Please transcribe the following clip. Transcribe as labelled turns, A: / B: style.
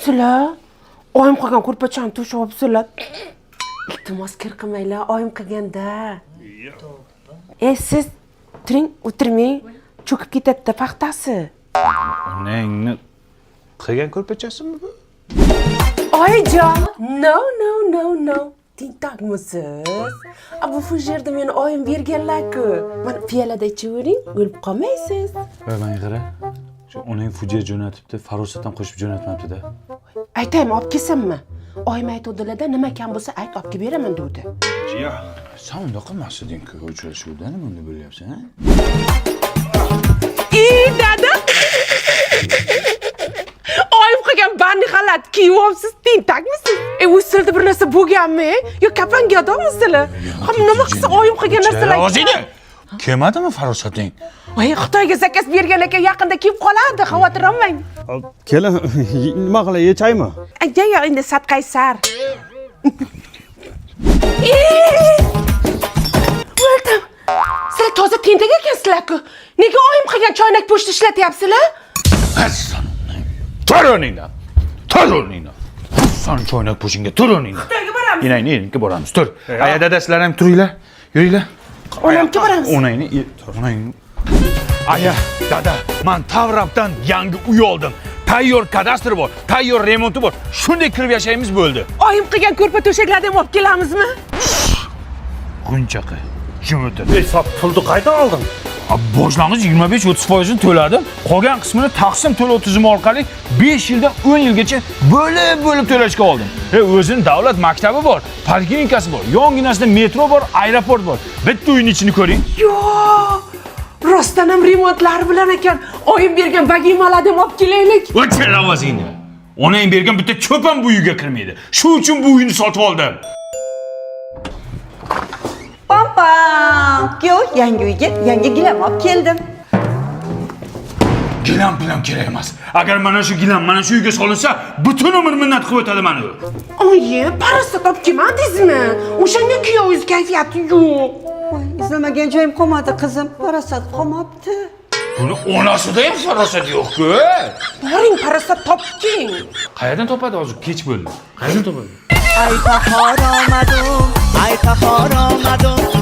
A: sizlar? Oyim qilgan ko'rpachani to'shib olibsizlar. Iltimos kir qilmanglar, oyim qilganda. Siz turing, o'tirmang. Cho'kib ketadi paxtasi.
B: Onangni qilgan ko'rpachasimi bu?
A: Oyijon, no. Tintakmisiz? Bu fujerda meni oyim berganlar-ku. Mana piyolada ichavering, o'lib qolmaysiz.
B: Va menga qara. Shu onang fujia jo'natibdi, farosatdan qo'shib jo'natmabdi-da.
A: Aytaymi, olib kelsammi? Oyim aytuvdilar-da, nima kam bo'lsa ayt, olib kelib beraman degdi.
B: Ya, sen unda qilmasding-ku uchrashuvda, nima unda bo'lyapsan, ha?
A: Dada! Oyim qilgan banni xalat kiyib olibsiz, tentakmisiz? O'sirda bir narsa bo'lganmi? Yo kapanga odammisizlar? Nima qilsa oyim qilgan narsalar.
B: O'zingni kelmadimi farosating?
A: Xitoyga zakaz bergan ekan, yaqinda kelib qoladi, xavotir olmang.
C: Kelin, nima qilay, yechaymi?
A: Yo, endi sadqaysar. O'ldim. Sizlar toza tentak ekansizlar-ku. Nega oyim qilgan choynak pochta ishlatyapsizlar?
B: Tur o'rningdan. Sen choynak po'shingga tur o'rningdan.
A: Xitoyga boramiz.
B: Inangni boramiz, tur. Aya dada sizlar ham turinglar. Yuringlar.
A: Onamga boramiz.
B: Onangni. Aya, dada, men Tavrabdan yangi uy oldim. Tayyor kadastr bor, tayyor remonti bor. Shunday kirib yashaymiz bo'ldi.
A: Oyim qilgan ko'rpa to'shaklarni ham olib kelamizmi?
B: G'unchaqa. Jim o'tir.
C: Sop pulni qaydan olding?
B: Boshlang'ich 25-30% to'ladim. Qolgan qismini taqsim to'lov tizimi orqali 5 yildan 10 yilgacha bo'lib to'lashga oldim. O'zining davlat maktabi bor, poliklinikasi bor, yonginasida metro bor, aeroport bor. Bitta uyning ichini ko'ring.
A: Yo! Rostdan ham remontlar bilan ekan. Oyim bergan vagimalarni ham olib kelaylik.
B: O'chir ovozingni. Onang bergan bitta cho'p ham bu uyga kirmaydi. Shu uchun bu uyni sotib oldim.
D: Pam, yangi uyga yangi gilam olib keldim.
B: Gilam bilan kerak emas. Agar mana shu gilam mana shu uyga solinsa, butun umr minnat qilib o'tadi meni.
A: Oyi, parastat olib kelmadingizmi? O'shanga kuyovingiz kayfiyati yo'q.
D: Izlamagan joyim qolmadi, qizim. Parasat qolmabdi.
B: Buni onasida ham farosat yo'q-ku.
A: Boring, parastat topking.
B: Qayerdan topadi hozir? Kech bo'ldi. Qayerdan topadi?
D: Ay tahoramadum,